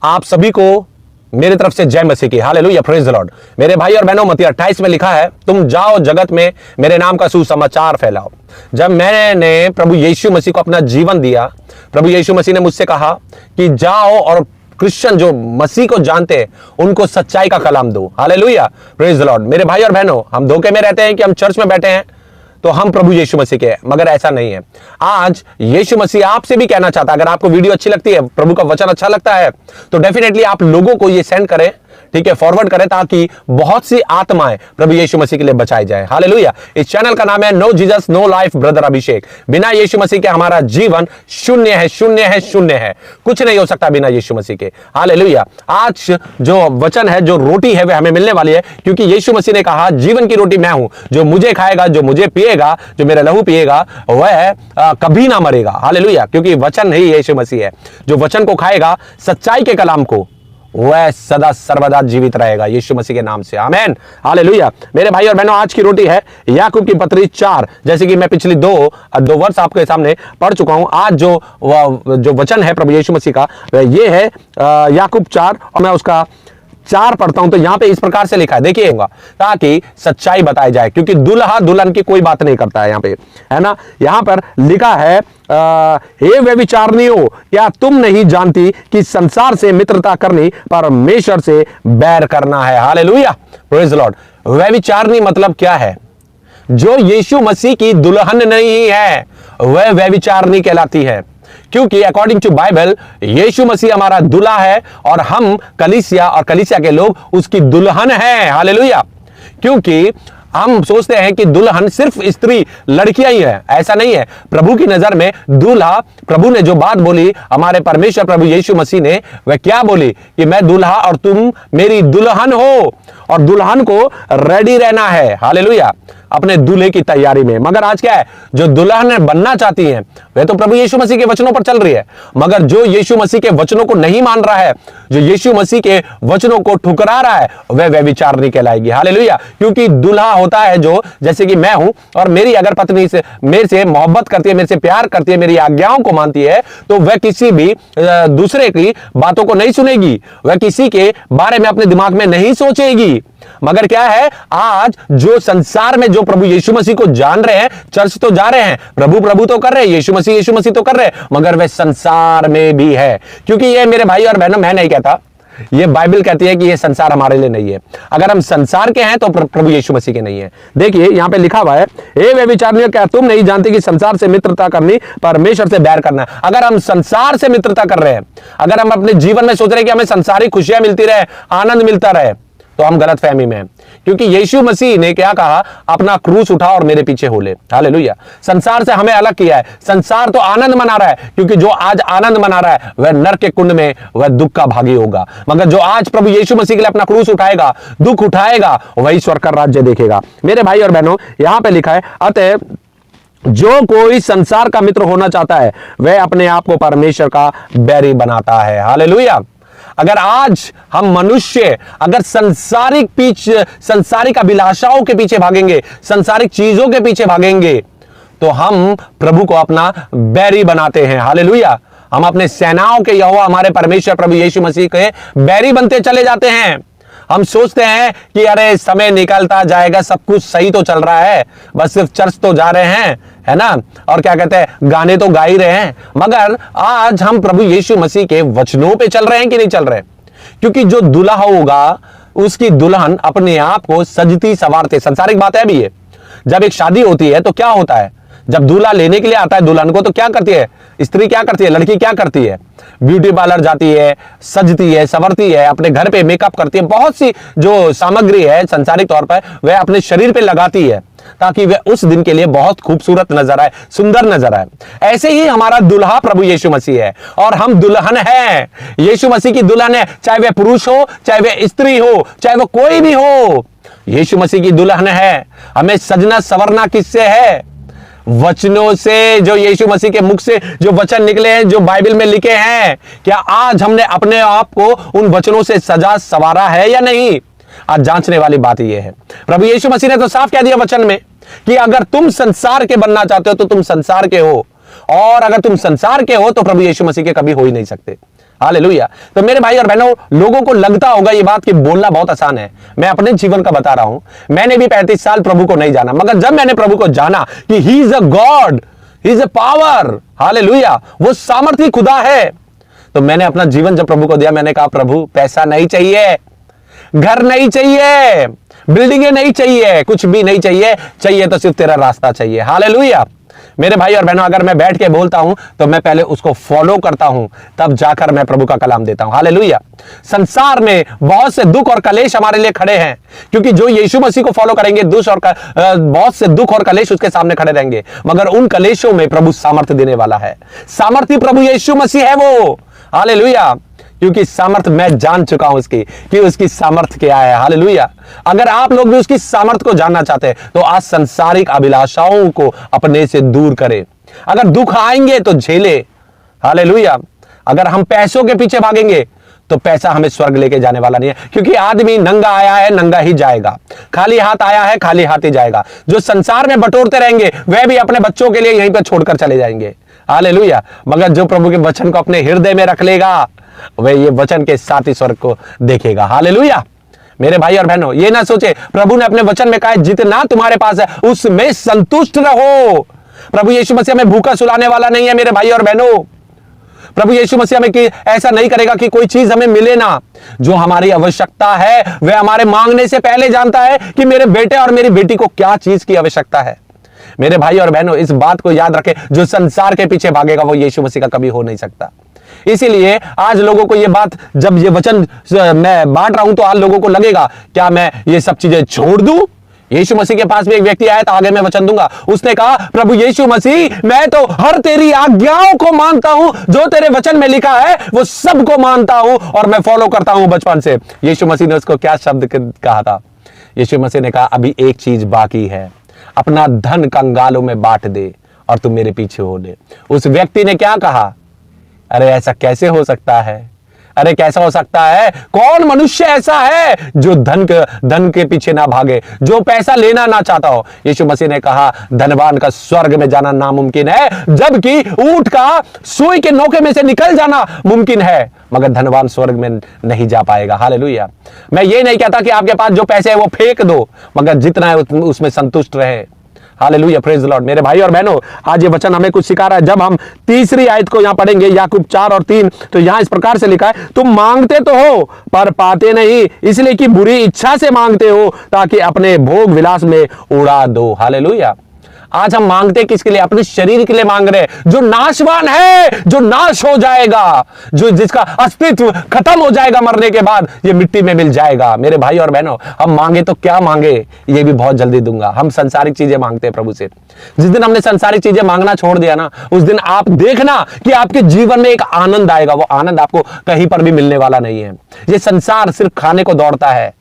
आप सभी को मेरी तरफ से जय मसीह की। Hallelujah, praise the Lord. मेरे भाई और बहनों, मत्ती 28 में लिखा है, तुम जाओ जगत में मेरे नाम का सुसमाचार फैलाओ। जब मैंने प्रभु यीशु मसीह को अपना जीवन दिया, प्रभु यीशु मसीह ने मुझसे कहा कि जाओ और क्रिश्चियन जो मसीह को जानते हैं उनको सच्चाई का कलाम दो। Hallelujah, praise the Lord. मेरे भाई और बहनों, हम धोखे में रहते हैं कि हम चर्च में बैठे हैं तो हम प्रभु यीशु मसीह के, मगर ऐसा नहीं है। आज यीशु मसीह आपसे भी कहना चाहता है, अगर आपको वीडियो अच्छी लगती है, प्रभु का वचन अच्छा लगता है, तो डेफिनेटली आप लोगों को ये सेंड करें, ठीक है, फॉरवर्ड करें, ताकि बहुत सी आत्माएं प्रभु यीशु मसीह के लिए बचाई जाए। हालेलुया। इस चैनल का नाम है no Jesus no life brother Abhishek. बिना यीशु मसीह के हमारा जीवन शून्य है, शून्य है, शून्य है। कुछ नहीं हो सकता बिना यीशु मसीह के। हालेलुया। आज जो वचन है, जो रोटी है, वह हमें मिलने वाली है, क्योंकि यीशु मसीह ने कहा जीवन की रोटी मैं हूं, जो मुझे खाएगा, जो मुझे पिएगा, जो मेरा लहू पिएगा, वह कभी ना मरेगा। हालेलुया। क्योंकि वचन ही यीशु मसीह है। जो वचन को खाएगा, सच्चाई के कलाम को, वह सदा सर्वदा जीवित रहेगा यीशु मसीह के नाम से। आमेन। हालेलुया। मेरे भाई और बहनों, आज की रोटी है याकूब की पत्री 4। जैसे कि मैं पिछली दो वर्ष आपके सामने पढ़ चुका हूं। आज जो वचन है प्रभु यीशु मसीह का, ये है याकूब 4, और मैं उसका 4 पढ़ता हूं। तो यहां पे इस प्रकार से लिखा है, देखिएगा, ताकि सच्चाई बताई जाए, क्योंकि दुल्हा दुल्हन की कोई बात नहीं करता है यहां पे, है ना। यहां पर लिखा है, हे व्यभिचारिणियों, क्या तुम नहीं जानती कि संसार से मित्रता करनी परमेश्वर से बैर करना है। Hallelujah, praise the Lord. व्यभिचारिणी मतलब क्या है? जो यीशु मसीह की दुल्हन नहीं है, वह व्यभिचारिणी कहलाती है। क्योंकि अकॉर्डिंग टू बाइबल यीशु मसीह हमारा दूल्हा है और हम कलीसिया, और कलीसिया के लोग उसकी दुल्हन है। हालेलुया। क्योंकि हम सोचते हैं कि दुल्हन सिर्फ स्त्री, लड़कियां ही है। ऐसा नहीं है। प्रभु की नजर में दूल्हा, प्रभु ने जो बात बोली, हमारे परमेश्वर प्रभु यीशु मसीह ने, वह क्या बोली कि मैं दूल्हा और तुम मेरी दुल्हन हो, और दुल्हन को रेडी रहना है। हालेलुया, अपने दूल्हे की तैयारी में। मगर आज क्या है, जो दुल्हन बनना चाहती है वह तो प्रभु यीशु मसीह के वचनों पर चल रही है, मगर जो यीशु मसीह के वचनों को नहीं मान रहा है, जो यीशु मसीह के वचनों को ठुकरा रहा है, वह व्यभिचारिणी कहलाएगी। हालेलुया। क्योंकि दूल्हा होता है जो, जैसे कि मैं हूं, और मेरी अगर पत्नी से मेरे से मोहब्बत करती है, मेरे से प्यार करती है, मेरी आज्ञाओं को मानती है, तो वह किसी भी दूसरे की बातों को नहीं सुनेगी, वह किसी के बारे में अपने दिमाग में नहीं सोचेगी। मगर क्या है, आज जो संसार में जो प्रभु यीशु मसीह को जान रहे हैं, चर्च तो जा रहे हैं, प्रभु प्रभु तो कर रहे हैं, यीशु मसीह तो कर रहे हैं, मगर वे संसार में भी है। क्योंकि ये मेरे भाई और बहनों, मैं नहीं कहता, ये बाइबल कहती है कि ये संसार हमारे लिए नहीं है। अगर हम संसार के हैं तो प्रभु यीशु मसीह के नहीं है। देखिए यहां पे लिखा हुआ है, हे व्यभिचारिणियों, क्या तुम नहीं जानते कि संसार से मित्रता करनी परमेश्वर से बैर करना है। अगर हम संसार से मित्रता कर रहे हैं, अगर हम अपने जीवन में सोच रहे हैं कि हमें संसारिक खुशियां मिलती रहे, आनंद मिलता रहे, तो हम गलत फहमी में हैं। क्योंकि यीशु मसीह ने क्या कहा, अपना क्रूस उठा और मेरे पीछे हो ले। हालेलुया। संसार से हमें अलग किया है। संसार तो आनंद मना रहा है, क्योंकि जो आज आनंद मना रहा है वह नरक के कुंड में वह दुख का भागी होगा। मगर जो आज प्रभु यीशु मसीह के लिए अपना क्रूस उठाएगा, दुख उठाएगा, वही स्वर्ग का राज्य देखेगा। मेरे भाई और बहनों, यहां पे लिखा है, अतः जो कोई संसार का मित्र होना चाहता है, वह अपने आप को परमेश्वर का बैरी बनाता है। हालेलुया। अगर आज हम मनुष्य अगर संसारिक अभिलाषाओं के पीछे भागेंगे, संसारिक चीजों के पीछे भागेंगे, तो हम प्रभु को अपना बैरी बनाते हैं। हालेलुया। हम अपने सेनाओं के यहोवा हमारे परमेश्वर प्रभु यीशु मसीह के बैरी बनते चले जाते हैं। हम सोचते हैं कि अरे समय निकलता जाएगा, सब कुछ सही तो चल रहा है, बस सिर्फ चर्च तो जा रहे हैं, है ना, और क्या कहते हैं, गाने तो गा ही रहे हैं। मगर आज हम प्रभु यीशु मसीह के वचनों पे चल रहे हैं कि नहीं चल रहे? क्योंकि जो दूल्हा होगा, उसकी दुल्हन अपने आप को सजती सवारते, संसारिक बात है भी ये। जब एक शादी होती है तो क्या होता है, जब दूल्हा लेने के लिए आता है दुल्हन को, तो क्या करती है स्त्री, क्या करती है, लड़की क्या करती है, ब्यूटी पार्लर जाती है, सजती है, संवरती है, अपने घर पे मेकअप करती है, बहुत सी जो सामग्री है संसारिक तौर पर वह अपने शरीर पे लगाती है, ताकि वह उस दिन के लिए बहुत खूबसूरत नजर आए, सुंदर नजर आए। ऐसे ही हमारा दुल्हा प्रभु यीशु मसीह है, और हम दुल्हन है, यीशु मसीह की दुल्हन है। चाहे वह पुरुष हो, चाहे वह स्त्री हो, चाहे वह कोई भी हो, यीशु मसीह की दुल्हन है। हमें सजना संवरना किससे है? वचनों से, जो यीशु मसीह के मुख से जो वचन निकले हैं, जो बाइबल में लिखे हैं। क्या आज हमने अपने आप को उन वचनों से सजा सवारा है या नहीं? आज जांचने वाली बात यह है। प्रभु यीशु मसीह ने तो साफ कह दिया वचन में कि अगर तुम संसार के बनना चाहते हो तो तुम संसार के हो, और अगर तुम संसार के हो तो प्रभु यीशु मसीह के कभी हो ही नहीं सकते। हालेलुया। तो मेरे भाई और बहनों, लोगों को लगता होगा ये बात कि बोलना बहुत आसान है। मैं अपने जीवन का बता रहा हूं। मैंने भी 35 साल प्रभु को नहीं जाना, मगर जब मैंने प्रभु को जाना कि he is a God, he is a power, hallelujah, वो सामर्थी खुदा है, तो मैंने अपना जीवन जब प्रभु को दिया, मैंने कहा प्रभु पैसा नहीं चाहिए, घर नहीं चाहिए, बिल्डिंगें नहीं चाहिए, कुछ भी नहीं चाहिए, चाहिए तो सिर्फ तेरा रास्ता चाहिए। हालेलुया। मेरे भाई और बहनों, अगर मैं बैठ के बोलता हूं तो मैं पहले उसको फॉलो करता हूं, तब जाकर मैं प्रभु का कलाम देता हूं। हालेलुया। संसार में बहुत से दुख और कलेश हमारे लिए खड़े हैं, क्योंकि जो यीशु मसीह को फॉलो करेंगे बहुत से दुख और कलेश उसके सामने खड़े रहेंगे, मगर उन कलेशों में प्रभु सामर्थ्य देने वाला है। सामर्थ्य प्रभु यीशु मसीह है वो। हालेलुया। क्योंकि सामर्थ्य मैं जान चुका हूं उसकी, कि उसकी सामर्थ्य क्या है। हालेलुया। अगर आप लोग भी उसकी सामर्थ्य को जानना चाहते हैं तो आज सांसारिक अभिलाषाओं को अपने से दूर करें। अगर दुख आएंगे तो झेले। हालेलुया। अगर हम पैसों के पीछे भागेंगे तो पैसा हमें स्वर्ग लेके जाने वाला नहीं है, क्योंकि आदमी नंगा आया है, नंगा ही जाएगा, खाली हाथ आया है, खाली हाथ ही जाएगा। जो संसार में बटोरते रहेंगे वह भी अपने बच्चों के लिए यहीं पर छोड़कर चले जाएंगे। हालेलुया। मगर जो प्रभु के वचन को अपने हृदय में रख लेगा, वह ये वचन के साथ ही स्वर्ग को देखेगा। हालेलुया। मेरे भाई और बहनों, ये ना सोचे, प्रभु ने अपने वचन में कहा जितना तुम्हारे पास है उसमें संतुष्ट रहो। प्रभु यीशु मसीह हमें भूखा सुलाने वाला नहीं है मेरे भाई और बहनों। प्रभु यीशु मसीह हमें कि ऐसा नहीं करेगा कि कोई चीज हमें मिले ना। जो हमारी आवश्यकता है वह हमारे मांगने से पहले जानता है कि मेरे बेटे और मेरी बेटी को क्या चीज की आवश्यकता है। मेरे भाई और बहनों, इस बात को याद रखें, जो संसार के पीछे भागेगा वो यीशु मसीह का कभी हो नहीं सकता। इसीलिए आज लोगों को ये बात, जब ये वचन मैं बांट रहा हूं तो आज लोगों को लगेगा क्या मैं ये सब चीजें छोड़ दूं। यीशु मसीह के पास भी एक व्यक्ति आया था, आगे मैं वचन दूंगा। उसने कहा प्रभु यीशु मसीह, मैं तो हर तेरी आज्ञाओं को मानता हूं, जो तेरे वचन में लिखा है वो सब को मानता हूं और मैं फॉलो करता हूं बचपन से। यीशु मसीह ने उसको क्या शब्द कहा था? यीशु मसीह ने कहा अभी एक चीज बाकी है, अपना धन कंगालों में बांट दे और तू मेरे पीछे हो ले। उस व्यक्ति ने क्या कहा? अरे ऐसा कैसे हो सकता है? अरे कैसा हो सकता है? कौन मनुष्य ऐसा है जो धन के पीछे ना भागे, जो पैसा लेना ना चाहता हो? यीशु मसीह ने कहा धनवान का स्वर्ग में जाना नामुमकिन है, जबकि ऊंट का सुई के नोके में से निकल जाना मुमकिन है, मगर धनवान स्वर्ग में नहीं जा पाएगा। हालेलुया। मैं ये नहीं कहता कि आपके पास जो पैसे है वो फेंक दो, मगर जितना है उसमें संतुष्ट रहे। Hallelujah, praise the Lord. मेरे भाई और बहनों, आज ये वचन हमें कुछ सिखा रहा है। जब हम तीसरी आयत को यहां पढ़ेंगे, याकूब 4 और 3, तो यहां इस प्रकार से लिखा है, तुम मांगते तो हो पर पाते नहीं, इसलिए कि बुरी इच्छा से मांगते हो ताकि अपने भोग विलास में उड़ा दो। हालेलुया। आज हम मांगते किसके लिए? अपने शरीर के लिए मांग रहे हैं, जो नाशवान है, जो नाश हो जाएगा, जो जिसका अस्तित्व खत्म हो जाएगा मरने के बाद, ये मिट्टी में मिल जाएगा। मेरे भाई और बहनों, हम मांगे तो क्या मांगे, ये भी बहुत जल्दी दूंगा। हम संसारिक चीजें मांगते हैं प्रभु से। जिस दिन हमने संसारिक चीजें मांगना छोड़ दिया ना, उस दिन आप देखना कि आपके जीवन में एक आनंद आएगा। वो आनंद आपको कहीं पर भी मिलने वाला नहीं है। ये संसार सिर्फ खाने को दौड़ता है,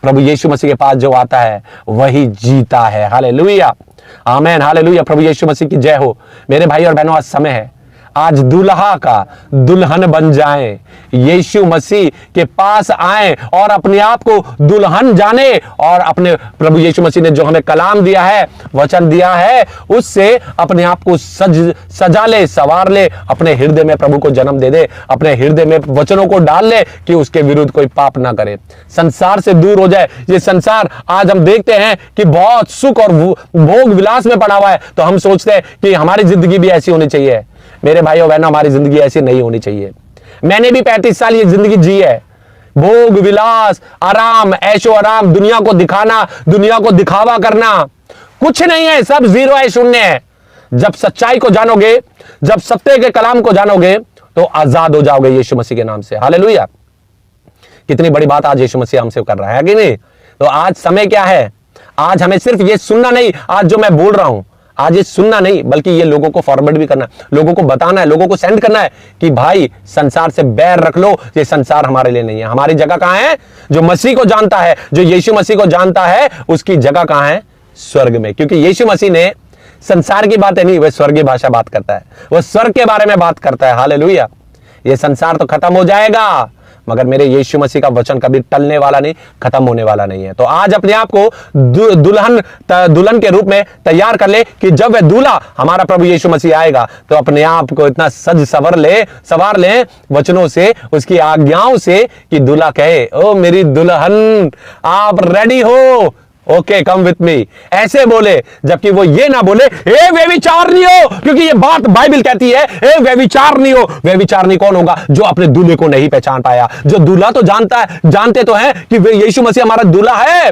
प्रभु यीशु मसीह के पास जो आता है वही जीता है। हालेलुया, आमेन, हालेलुया। प्रभु यीशु मसीह की जय हो। मेरे भाई और बहनों, आज समय है, आज दुल्हा का दुल्हन बन जाएं, यीशु मसीह के पास आएं और अपने आप को दुल्हन जाने, और अपने प्रभु यीशु मसीह ने जो हमें कलाम दिया है, वचन दिया है, उससे अपने आप को सजा ले, संवार ले, अपने हृदय में प्रभु को जन्म दे दे, अपने हृदय में वचनों को डाल ले कि उसके विरुद्ध कोई पाप ना करे, संसार से दूर हो जाए। ये संसार आज हम देखते हैं कि बहुत सुख और भोग विलास में पड़ा हुआ है, तो हम सोचते हैं कि हमारी जिंदगी भी ऐसी होनी चाहिए। मेरे भाइयों बहनों, हमारी जिंदगी ऐसी नहीं होनी चाहिए। मैंने भी 35 साल ये जिंदगी जी है, भोग विलास, आराम, ऐशो आराम, दुनिया को दिखाना, दुनिया को दिखावा करना, कुछ नहीं है, सब जीरो है, शून्य है। जब सच्चाई को जानोगे, जब सत्य के कलाम को जानोगे, तो आजाद हो जाओगे यीशु मसीह के नाम से। हालेलुया। कितनी बड़ी बात आज यीशु मसीह हमसे कर रहा है कि नहीं? तो आज समय क्या है? आज हमें सिर्फ ये सुनना नहीं, आज जो मैं बोल रहा हूं, आज ये सुनना नहीं, बल्कि ये लोगों को फॉरवर्ड भी करना है, लोगों को बताना है, लोगों को सेंड करना है कि भाई संसार से बैर रख लो, ये संसार हमारे लिए नहीं है। हमारी जगह कहां है? जो मसीह को जानता है, जो यीशु मसीह को जानता है, उसकी जगह कहां है? स्वर्ग में। क्योंकि यीशु मसीह ने संसार की बातें नहीं, वह स्वर्गीय भाषा बात करता है, वह स्वर्ग के बारे में बात करता है। हालेलुया। ये संसार तो खत्म हो जाएगा, मगर मेरे यीशु मसीह का वचन कभी टलने वाला नहीं, खत्म होने वाला नहीं है। तो आज अपने आप को दुल्हन के रूप में तैयार कर ले कि जब वह दूल्हा हमारा प्रभु यीशु मसीह आएगा तो अपने आप को इतना सवार ले वचनों से, उसकी आज्ञाओं से कि दूल्हा कहे, ओ मेरी दुल्हन आप रेडी हो, ओके कम विथ मी, ऐसे बोले। जबकि वो ये ना बोले ए व्यभिचारिणी हो, क्योंकि ये बात बाइबल कहती है ए व्यभिचारिणी हो। व्यभिचारिणी कौन होगा? जो अपने दूल्हे को नहीं पहचान पाया। जो दूल्हा तो जानते तो हैं कि यीशु मसीह हमारा दूल्हा है,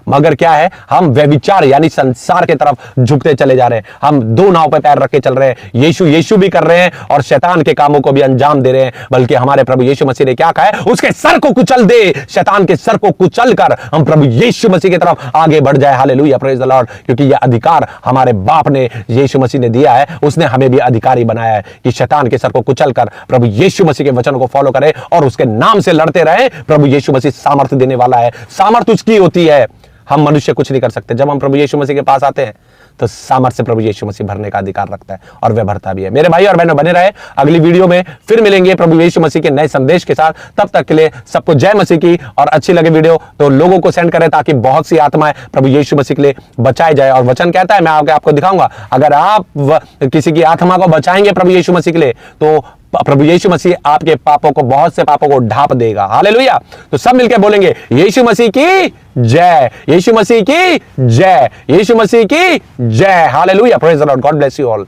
मगर क्या है, हम व्यभिचार यानी संसार की तरफ झुकते चले जा रहे हैं। हम दो नाव पे पैर रख के चल रहे हैं, यीशु भी कर रहे हैं और शैतान के कामों को भी अंजाम दे रहे हैं। बल्कि हमारे प्रभु यीशु मसीह ने क्या कहा है, उसके सर को कुचल दे, शैतान के सर को कुचल कर हम प्रभु यीशु मसीह की तरफ आगे बढ़ जाए। Hallelujah, praise the Lord. क्योंकि यह अधिकार हमारे बाप ने, यीशु मसीह ने दिया है, उसने हमें भी अधिकारी बनाया है कि शैतान के सर को कुचल कर प्रभु यीशु मसीह के वचन को फॉलो करें और उसके नाम से लड़ते रहे। प्रभु यीशु मसीह सामर्थ्य देने वाला है। सामर्थ्य उसकी होती है, हम मनुष्य कुछ नहीं कर सकते। जब हम प्रभु यीशु मसीह के पास आते हैं तो सामर्थ्य से प्रभु यीशु मसीह भरने का अधिकार रखता है और वह भरता भी है। मेरे भाई और बहनों बने रहे, अगली वीडियो में फिर मिलेंगे प्रभु यीशु मसीह के नए संदेश के साथ। तब तक के लिए सबको जय मसीह की। और अच्छी लगे वीडियो तो लोगों को सेंड करें ताकि बहुत सी आत्माएं प्रभु यीशु मसीह के लिए बचाई जाए। और वचन कहता है, मैं आपको दिखाऊंगा, अगर आप किसी की आत्मा को बचाएंगे प्रभु यीशु मसीह के लिए तो प्रभु यीशु मसीह आपके पापों को, बहुत से पापों को ढांप देगा। हालेलुया। तो सब मिलकर बोलेंगे यीशु मसीह की जय, यीशु मसीह की जय, यीशु मसीह की जय। Hallelujah, praise the Lord, God bless you all.